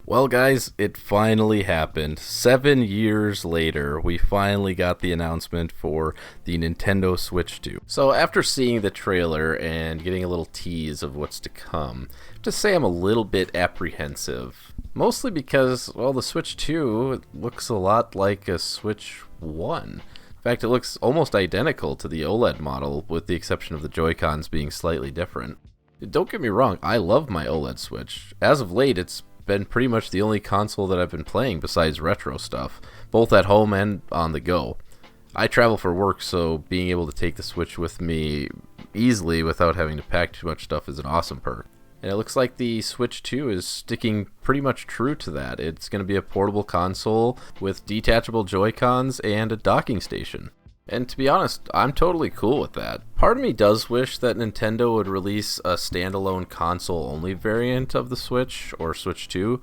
Well, guys, it finally happened. 7 years later, we finally got the announcement for the Nintendo Switch 2. So, after seeing the trailer and getting a little tease of what's to come, to say I'm a little bit apprehensive. Mostly because, well, the Switch 2 looks a lot like a Switch 1. In fact, it looks almost identical to the OLED model, with the exception of the Joy-Cons being slightly different. Don't get me wrong, I love my OLED Switch. As of late, it's been pretty much the only console that I've been playing besides retro stuff, both at home and on the go. I travel for work, so being able to take the Switch with me easily without having to pack too much stuff is an awesome perk. And it looks like the Switch 2 is sticking pretty much true to that. It's going to be a portable console with detachable Joy-Cons and a docking station. And to be honest, I'm totally cool with that. Part of me does wish that Nintendo would release a standalone console-only variant of the Switch, or Switch 2,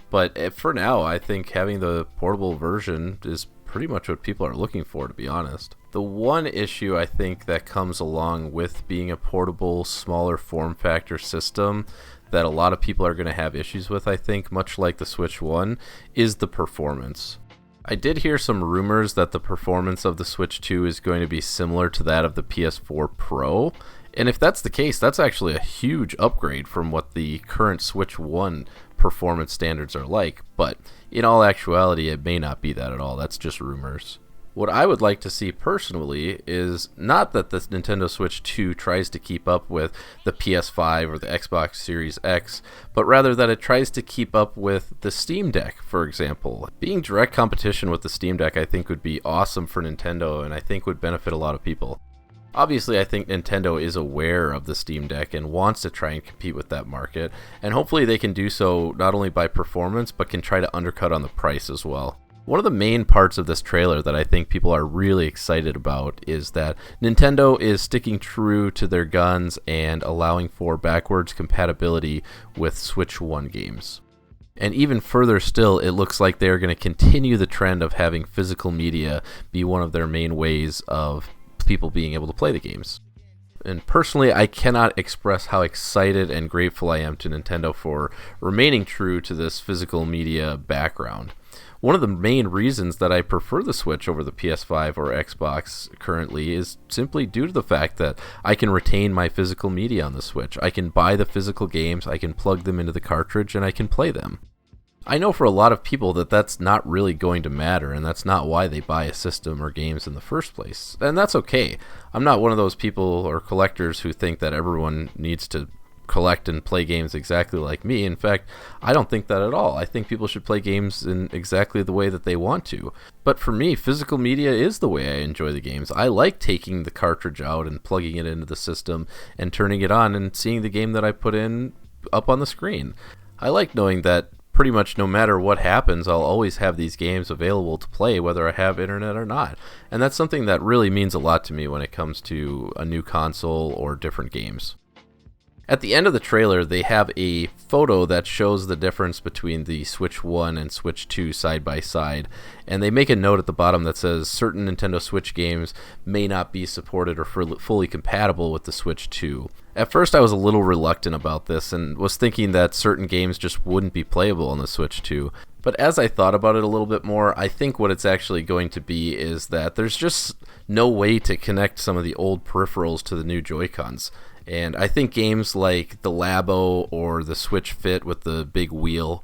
but for now, I think having the portable version is pretty much what people are looking for, to be honest. The one issue I think that comes along with being a portable, smaller form factor system that a lot of people are going to have issues with, I think, much like the Switch 1, is the performance. I did hear some rumors that the performance of the Switch 2 is going to be similar to that of the PS4 Pro, and if that's the case, that's actually a huge upgrade from what the current Switch 1 performance standards are like, but in all actuality, it may not be that at all. That's just rumors. What I would like to see personally is not that the Nintendo Switch 2 tries to keep up with the PS5 or the Xbox Series X, but rather that it tries to keep up with the Steam Deck, for example. Being direct competition with the Steam Deck I think would be awesome for Nintendo and I think would benefit a lot of people. Obviously, I think Nintendo is aware of the Steam Deck and wants to try and compete with that market, and hopefully they can do so not only by performance, but can try to undercut on the price as well. One of the main parts of this trailer that I think people are really excited about is that Nintendo is sticking true to their guns and allowing for backwards compatibility with Switch 1 games. And even further still, it looks like they are going to continue the trend of having physical media be one of their main ways of people being able to play the games. And personally, I cannot express how excited and grateful I am to Nintendo for remaining true to this physical media background. One of the main reasons that I prefer the Switch over the PS5 or Xbox currently is simply due to the fact that I can retain my physical media on the Switch. I can buy the physical games, I can plug them into the cartridge, and I can play them. I know for a lot of people that that's not really going to matter, and that's not why they buy a system or games in the first place. And that's okay. I'm not one of those people or collectors who think that everyone needs to collect and play games exactly like me. In fact, I don't think that at all. I think people should play games in exactly the way that they want to. But for me, physical media is the way I enjoy the games. I like taking the cartridge out and plugging it into the system and turning it on and seeing the game that I put in up on the screen. I like knowing that pretty much no matter what happens, I'll always have these games available to play whether I have internet or not. And that's something that really means a lot to me when it comes to a new console or different games. At the end of the trailer, they have a photo that shows the difference between the Switch 1 and Switch 2 side by side, and they make a note at the bottom that says certain Nintendo Switch games may not be supported or fully compatible with the Switch 2. At first, I was a little reluctant about this and was thinking that certain games just wouldn't be playable on the Switch 2. But as I thought about it a little bit more, I think what it's actually going to be is that there's just no way to connect some of the old peripherals to the new Joy-Cons. And I think games like the Labo or the Switch Fit with the big wheel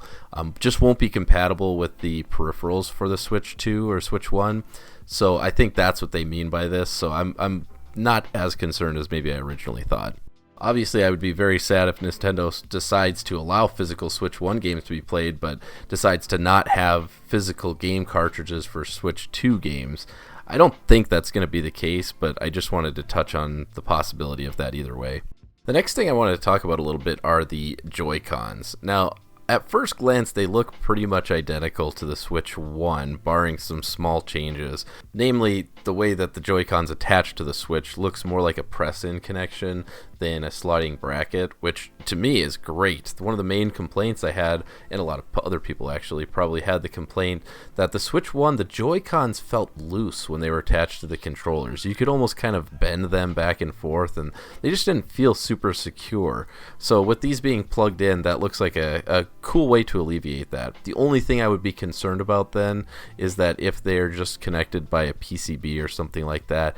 just won't be compatible with the peripherals for the Switch 2 or Switch 1. So I think that's what they mean by this. So I'm not as concerned as maybe I originally thought. Obviously, I would be very sad if Nintendo decides to allow physical Switch 1 games to be played, but decides to not have physical game cartridges for Switch 2 games. I don't think that's going to be the case, but I just wanted to touch on the possibility of that either way. The next thing I wanted to talk about a little bit are the Joy-Cons. Now, at first glance, they look pretty much identical to the Switch 1, barring some small changes. Namely, the way that the Joy-Cons attach to the Switch looks more like a press-in connection than a sliding bracket, which to me is great. One of the main complaints I had, and a lot of other people actually probably had the complaint, that the Switch 1, the Joy-Cons felt loose when they were attached to the controllers. You could almost kind of bend them back and forth, and they just didn't feel super secure. So with these being plugged in, that looks like a cool way to alleviate that. The only thing I would be concerned about then is that if they're just connected by a PCB or something like that,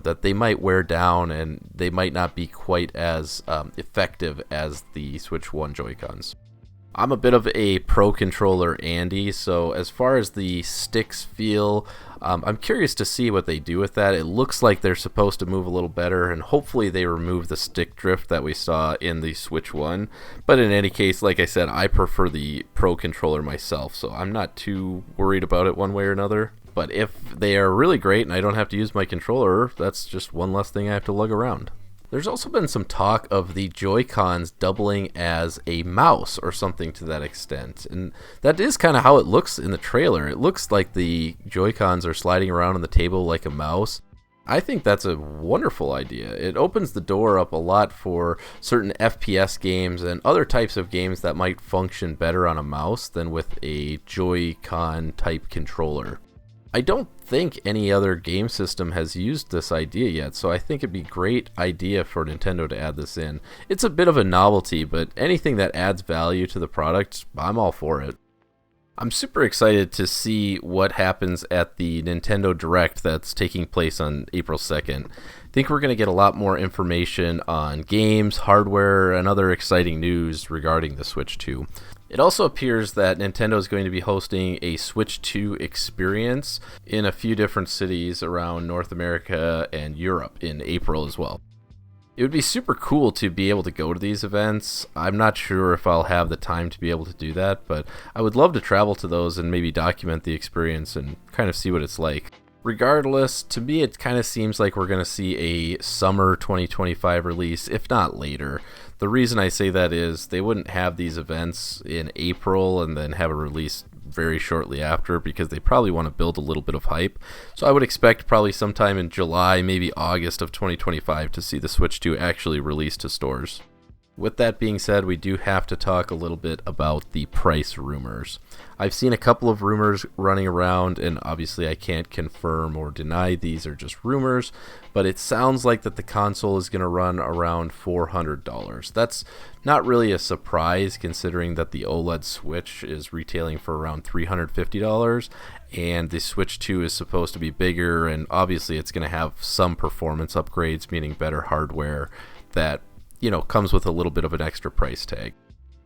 that they might wear down and they might not be quite as effective as the Switch 1 Joy-Cons. I'm a bit of a pro controller Andy, so as far as the sticks feel, I'm curious to see what they do with that. It looks like they're supposed to move a little better, and hopefully they remove the stick drift that we saw in the Switch 1. But in any case, like I said, I prefer the pro controller myself, so I'm not too worried about it one way or another. But if they are really great and I don't have to use my controller, that's just one less thing I have to lug around. There's also been some talk of the Joy-Cons doubling as a mouse or something to that extent. And that is kind of how it looks in the trailer. It looks like the Joy-Cons are sliding around on the table like a mouse. I think that's a wonderful idea. It opens the door up a lot for certain FPS games and other types of games that might function better on a mouse than with a Joy-Con type controller. I don't think any other game system has used this idea yet, so I think it'd be a great idea for Nintendo to add this in. It's a bit of a novelty, but anything that adds value to the product, I'm all for it. I'm super excited to see what happens at the Nintendo Direct that's taking place on April 2nd. I think we're going to get a lot more information on games, hardware, and other exciting news regarding the Switch 2. It also appears that Nintendo is going to be hosting a Switch 2 experience in a few different cities around North America and Europe in April as well. It would be super cool to be able to go to these events. I'm not sure if I'll have the time to be able to do that, but I would love to travel to those and maybe document the experience and kind of see what it's like. Regardless, to me it kind of seems like we're going to see a summer 2025 release, if not later. The reason I say that is they wouldn't have these events in April and then have a release very shortly after, because they probably want to build a little bit of hype. So I would expect probably sometime in July, maybe August of 2025 to see the Switch 2 actually released to stores. With that being said, we do have to talk a little bit about the price rumors. I've seen a couple of rumors running around, and obviously I can't confirm or deny these are just rumors, but it sounds like that the console is going to run around $400. That's not really a surprise considering that the OLED Switch is retailing for around $350, and the Switch 2 is supposed to be bigger, and obviously it's going to have some performance upgrades, meaning better hardware that comes with a little bit of an extra price tag.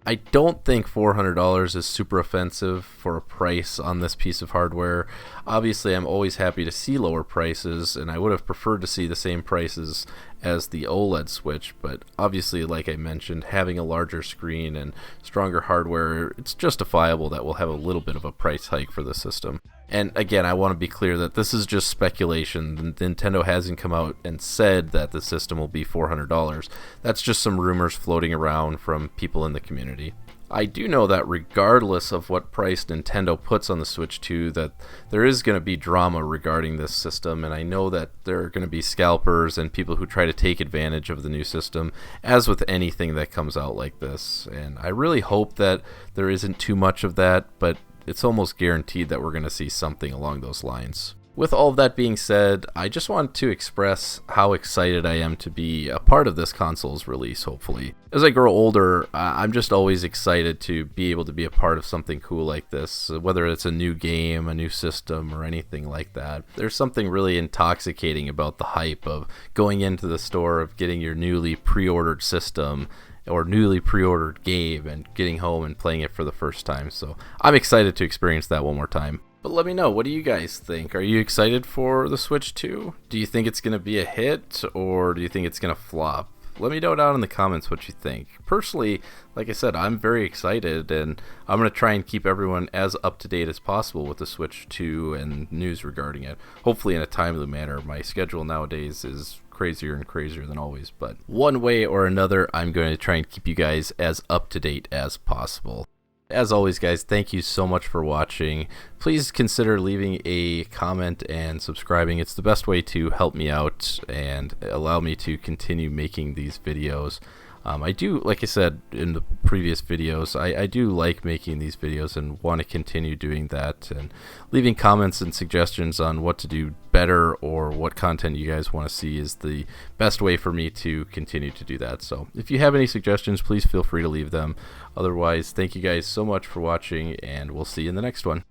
I don't think $400 is super offensive for a price on this piece of hardware. Obviously, I'm always happy to see lower prices, and I would have preferred to see the same prices as the OLED Switch, but obviously, like I mentioned, having a larger screen and stronger hardware, it's justifiable that we'll have a little bit of a price hike for the system. And again, I want to be clear that this is just speculation. Nintendo hasn't come out and said that the system will be $400. That's just some rumors floating around from people in the community. I do know that regardless of what price Nintendo puts on the Switch 2, that there is going to be drama regarding this system, and I know that there are going to be scalpers and people who try to take advantage of the new system, as with anything that comes out like this. And I really hope that there isn't too much of that, but it's almost guaranteed that we're going to see something along those lines. With all of that being said, I just want to express how excited I am to be a part of this console's release, hopefully. As I grow older, I'm just always excited to be able to be a part of something cool like this, whether it's a new game, a new system, or anything like that. There's something really intoxicating about the hype of going into the store, of getting your newly pre-ordered system or newly pre-ordered game and getting home and playing it for the first time. So I'm excited to experience that one more time. But let me know, what do you guys think? Are you excited for the Switch 2? Do you think it's going to be a hit, or do you think it's going to flop? Let me know down in the comments what you think. Personally, like I said, I'm very excited, and I'm going to try and keep everyone as up to date as possible with the Switch 2 and news regarding it. Hopefully in a timely manner. My schedule nowadays is crazier and crazier than always, but one way or another, I'm going to try and keep you guys as up to date as possible. As always, guys, thank you so much for watching. Please consider leaving a comment and subscribing. It's the best way to help me out and allow me to continue making these videos. I do, like I said in the previous videos, I do like making these videos and want to continue doing that, and leaving comments and suggestions on what to do better or what content you guys want to see is the best way for me to continue to do that. So if you have any suggestions, please feel free to leave them. Otherwise, thank you guys so much for watching, and we'll see you in the next one.